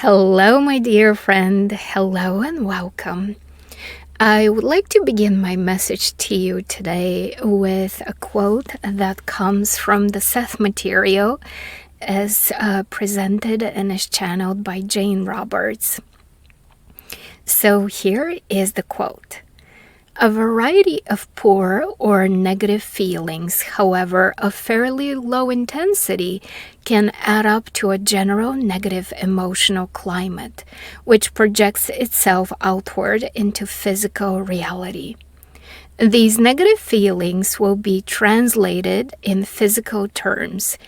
Hello, my dear friend. Hello and welcome. I would like to begin my message to you today with a quote that comes from the Seth material as presented and is channeled by Jane Roberts. So here is the quote. A variety of poor or negative feelings, however, of fairly low intensity, can add up to a general negative emotional climate, which projects itself outward into physical reality. These negative feelings will be translated in physical terms.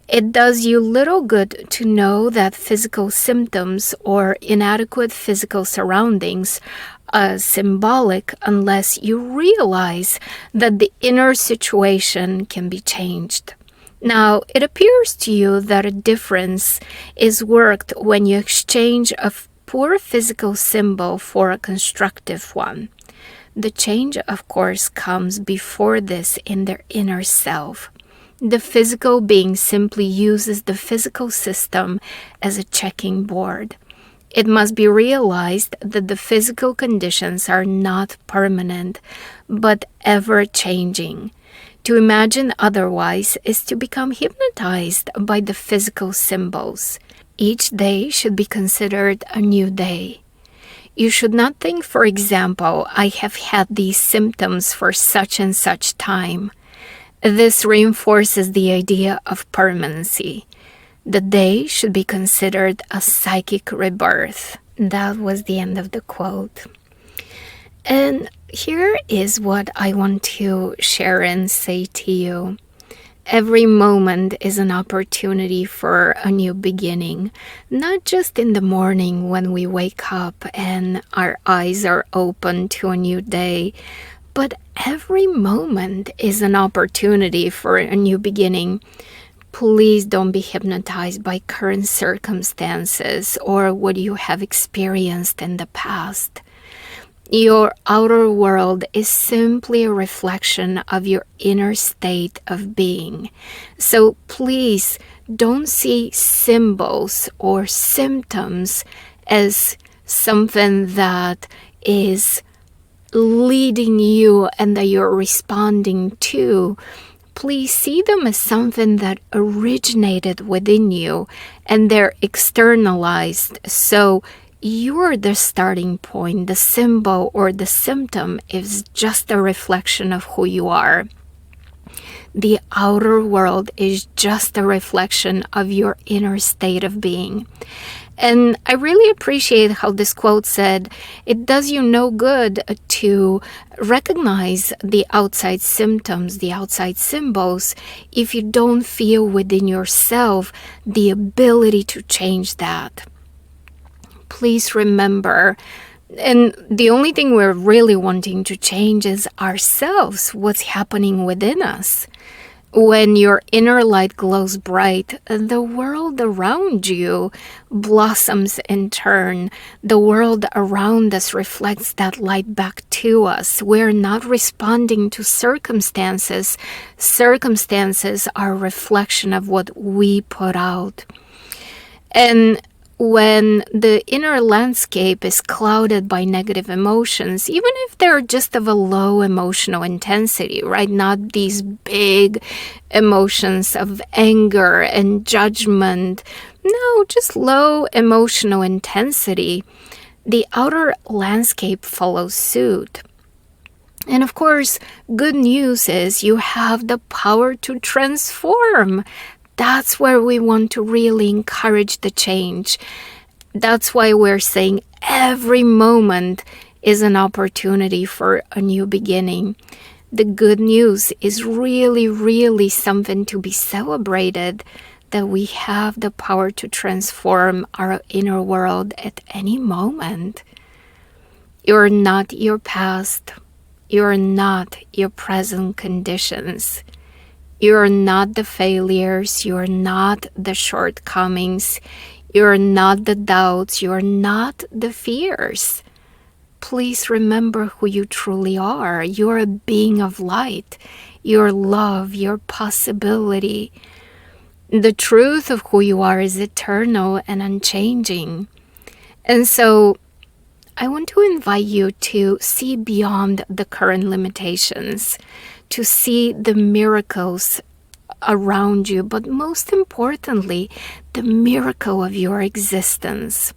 It does you little good to know that physical symptoms or inadequate physical surroundings are symbolic unless you realize that the inner situation can be changed. Now, it appears to you that a difference is worked when you exchange a poor physical symbol for a constructive one. The change, of course, comes before this in their inner self. The physical being simply uses the physical system as a checking board. It must be realized that the physical conditions are not permanent, but ever-changing. To imagine otherwise is to become hypnotized by the physical symbols. Each day should be considered a new day. You should not think, for example, I have had these symptoms for such and such time. This reinforces the idea of permanency. The day should be considered a psychic rebirth. That was the end of the quote. And here is what I want to share and say to you. Every moment is an opportunity for a new beginning, not just in the morning when we wake up and our eyes are open to a new day, but every moment is an opportunity for a new beginning. Please don't be hypnotized by current circumstances or what you have experienced in the past. Your outer world is simply a reflection of your inner state of being. So please don't see symbols or symptoms as something that is leading you and that you're responding to. Please see them as something that originated within you and they're externalized. So you're the starting point. The symbol or the symptom is just a reflection of who you are. The outer world is just a reflection of your inner state of being. And I really appreciate how this quote said, it does you no good to recognize the outside symptoms, the outside symbols, if you don't feel within yourself the ability to change that. Please remember, and the only thing we're really wanting to change is ourselves, what's happening within us. When your inner light glows bright, the world around you blossoms in turn. The world around us reflects that light back to us. We're not responding to circumstances. Circumstances are a reflection of what we put out. And when the inner landscape is clouded by negative emotions, even if they're just of a low emotional intensity, right? Not these big emotions of anger and judgment. No, just low emotional intensity. The outer landscape follows suit. And of course, good news is you have the power to transform. That's where we want to really encourage the change. That's why we're saying every moment is an opportunity for a new beginning. The good news is really, really something to be celebrated, that we have the power to transform our inner world at any moment. You're not your past. You're not your present conditions. You're not the failures, you're not the shortcomings, you're not the doubts, you're not the fears. Please remember who you truly are. You're a being of light, your love, your possibility. The truth of who you are is eternal and unchanging. And so I want to invite you to see beyond the current limitations, to see the miracles around you, but most importantly, the miracle of your existence.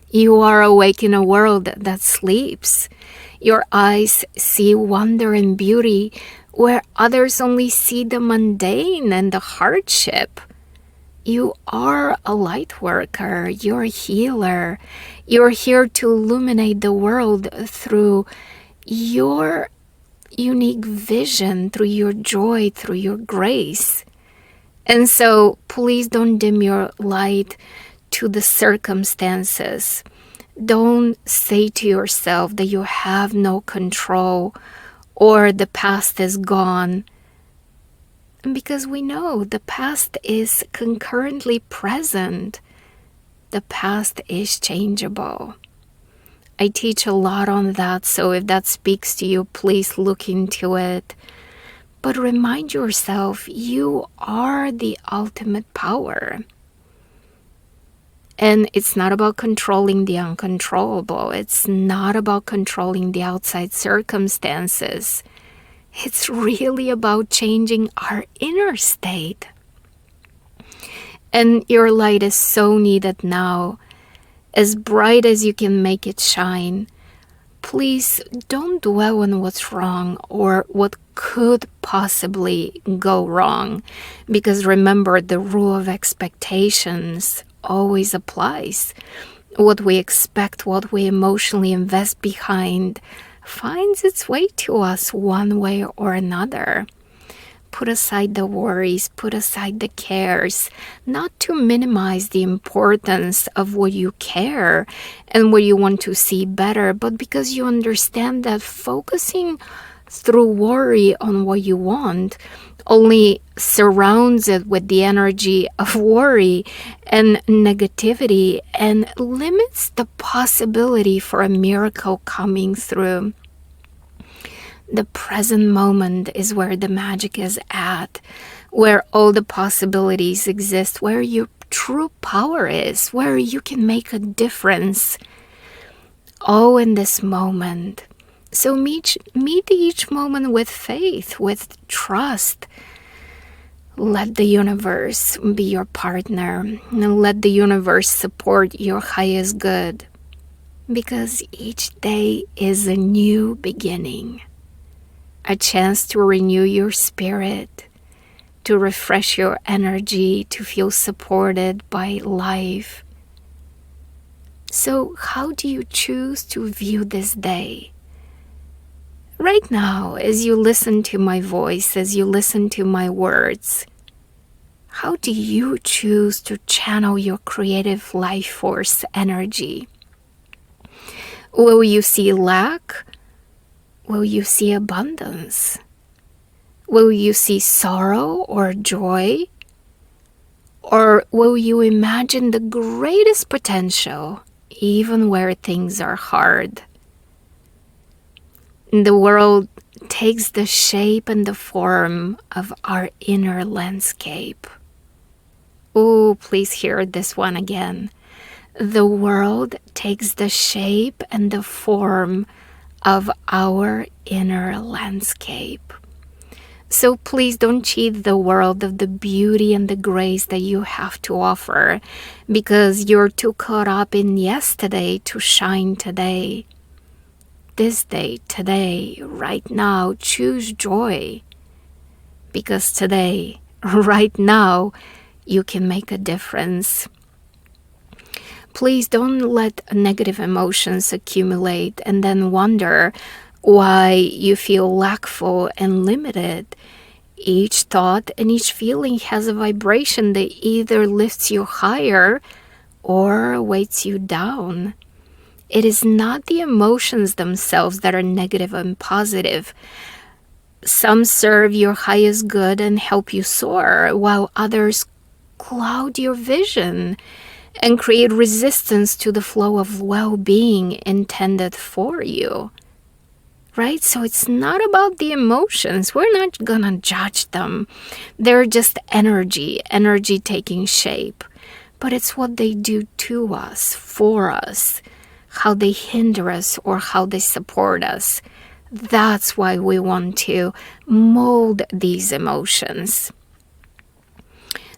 You are awake in a world that sleeps. Your eyes see wonder and beauty where others only see the mundane and the hardship. You are a light worker. You're a healer. You're here to illuminate the world through your unique vision, through your joy, through your grace. And so please don't dim your light to the circumstances. Don't say to yourself that you have no control or the past is gone. Because we know the past is concurrently present. The past is changeable. I teach a lot on that, so if that speaks to you, please look into it. But remind yourself, you are the ultimate power. And it's not about controlling the uncontrollable. It's not about controlling the outside circumstances. It's really about changing our inner state. And your light is so needed now. As bright as you can make it shine. Please don't dwell on what's wrong or what could possibly go wrong. Because remember, the rule of expectations always applies. What we expect, what we emotionally invest behind, finds its way to us one way or another. Put aside the worries, put aside the cares, not to minimize the importance of what you care and what you want to see better, but because you understand that focusing through worry on what you want only surrounds it with the energy of worry and negativity and limits the possibility for a miracle coming through. The present moment is where the magic is at, where all the possibilities exist, where your true power is, where you can make a difference. All in this moment. So meet each moment with faith, with trust. Let the universe be your partner, and let the universe support your highest good. Because each day is a new beginning. A chance to renew your spirit, to refresh your energy, to feel supported by life. So how do you choose to view this day? Right now, as you listen to my voice, as you listen to my words, how do you choose to channel your creative life force energy? Will you see lack? Will you see abundance? Will you see sorrow or joy? Or will you imagine the greatest potential, even where things are hard? The world takes the shape and the form of our inner landscape. Oh, please hear this one again. The world takes the shape and the form of our inner landscape. So please don't cheat the world of the beauty and the grace that you have to offer, because you're too caught up in yesterday to shine today. This day, today, right now, choose joy. Because today, right now, you can make a difference. Please don't let negative emotions accumulate and then wonder why you feel lackful and limited. Each thought and each feeling has a vibration that either lifts you higher or weights you down. It is not the emotions themselves that are negative and positive. Some serve your highest good and help you soar, while others cloud your vision and create resistance to the flow of well-being intended for you. Right? So it's not about the emotions. We're not gonna judge them. They're just energy taking shape. but it's what they do to us, for us, how they hinder us or how they support us. That's why we want to mold these emotions.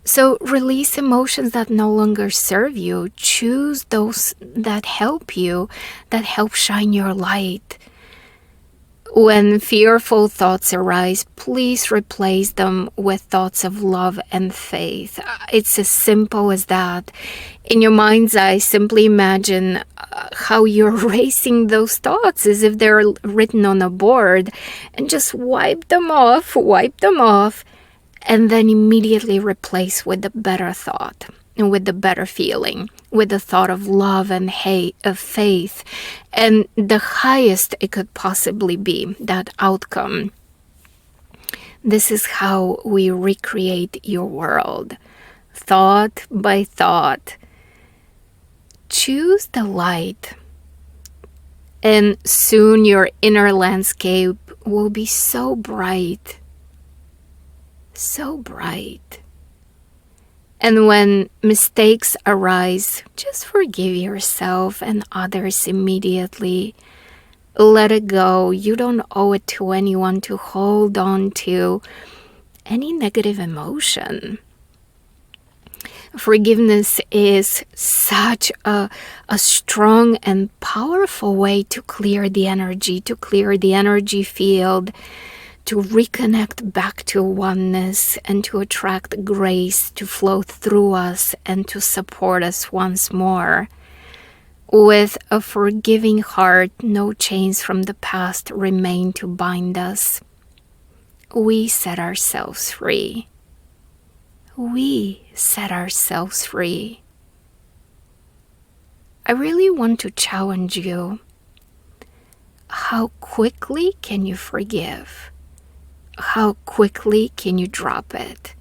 So release emotions that no longer serve you. Choose those that help you, that help shine your light. When fearful thoughts arise, please replace them with thoughts of love and faith. It's as simple as that. In your mind's eye, simply imagine how you're erasing those thoughts as if they're written on a board, and just wipe them off, and then immediately replace with a better thought, and with the better feeling, with the thought of love and of faith, and the highest it could possibly be, that outcome. This is how we recreate your world, thought by thought. Choose the light, and soon your inner landscape will be so bright, so bright. And when mistakes arise, just forgive yourself and others immediately. Let it go. You don't owe it to anyone to hold on to any negative emotion. Forgiveness is such a strong and powerful way to clear the energy field, to reconnect back to oneness, and to attract grace to flow through us and to support us once more. With a forgiving heart, no chains from the past remain to bind us. We set ourselves free. We set ourselves free. I really want to challenge you. How quickly can you forgive? How quickly can you drop it?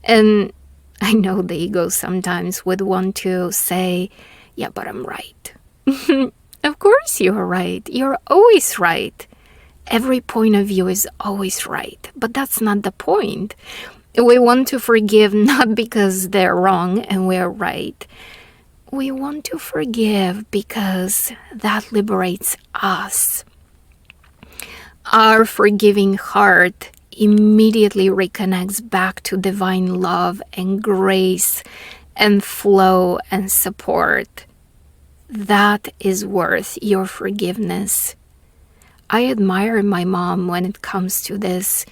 And I know the ego sometimes would want to say, yeah, but I'm right. Of course you're right. You're always right. Every point of view is always right. But that's not the point. We want to forgive not because they're wrong and we're right. We want to forgive because that liberates us. Our forgiving heart immediately reconnects back to divine love and grace and flow and support. That is worth your forgiveness. I admire my mom when it comes to this.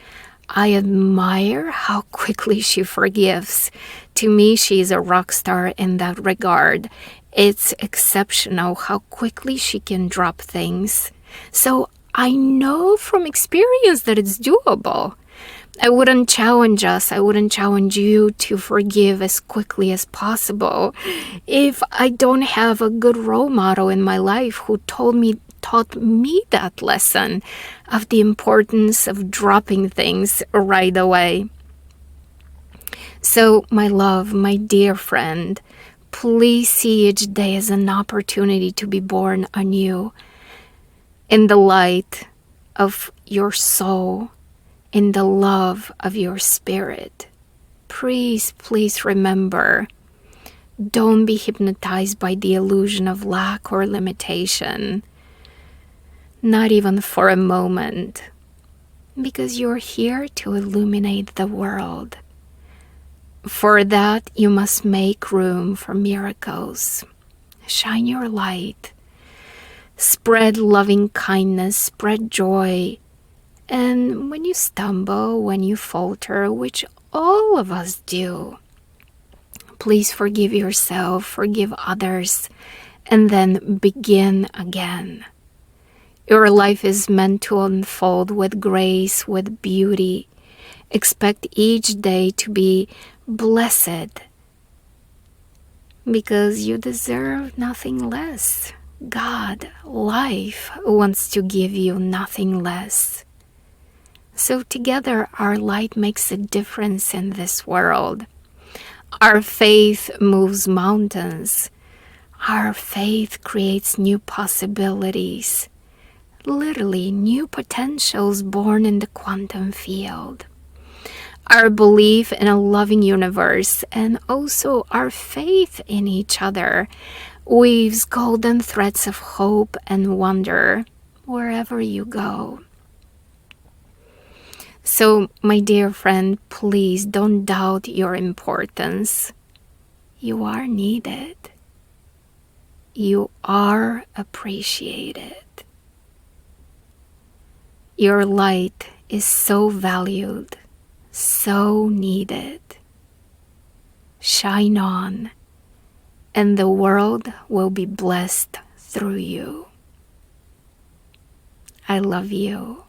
I admire how quickly she forgives. To me, she's a rock star in that regard. It's exceptional how quickly she can drop things. So I know from experience that it's doable. I wouldn't challenge us. I wouldn't challenge you to forgive as quickly as possible if I don't have a good role model in my life who taught me that lesson of the importance of dropping things right away. So, my love, my dear friend, please see each day as an opportunity to be born anew in the light of your soul, in the love of your spirit. Please, please remember, don't be hypnotized by the illusion of lack or limitation. Not even for a moment. Because you're here to illuminate the world. For that, you must make room for miracles. Shine your light. Spread loving kindness, spread joy. And when you stumble, when you falter, which all of us do, please forgive yourself, forgive others, and then begin again. Your life is meant to unfold with grace, with beauty. Expect each day to be blessed because you deserve nothing less. God, life, wants to give you nothing less. So together our light makes a difference in this world. Our faith moves mountains. Our faith creates new possibilities. Literally new potentials born in the quantum field. our belief in a loving universe, and also our faith in each other weaves golden threads of hope and wonder wherever you go. So, my dear friend, please don't doubt your importance. You are needed. You are appreciated. Your light is so valued, so needed. Shine on, and the world will be blessed through you. I love you.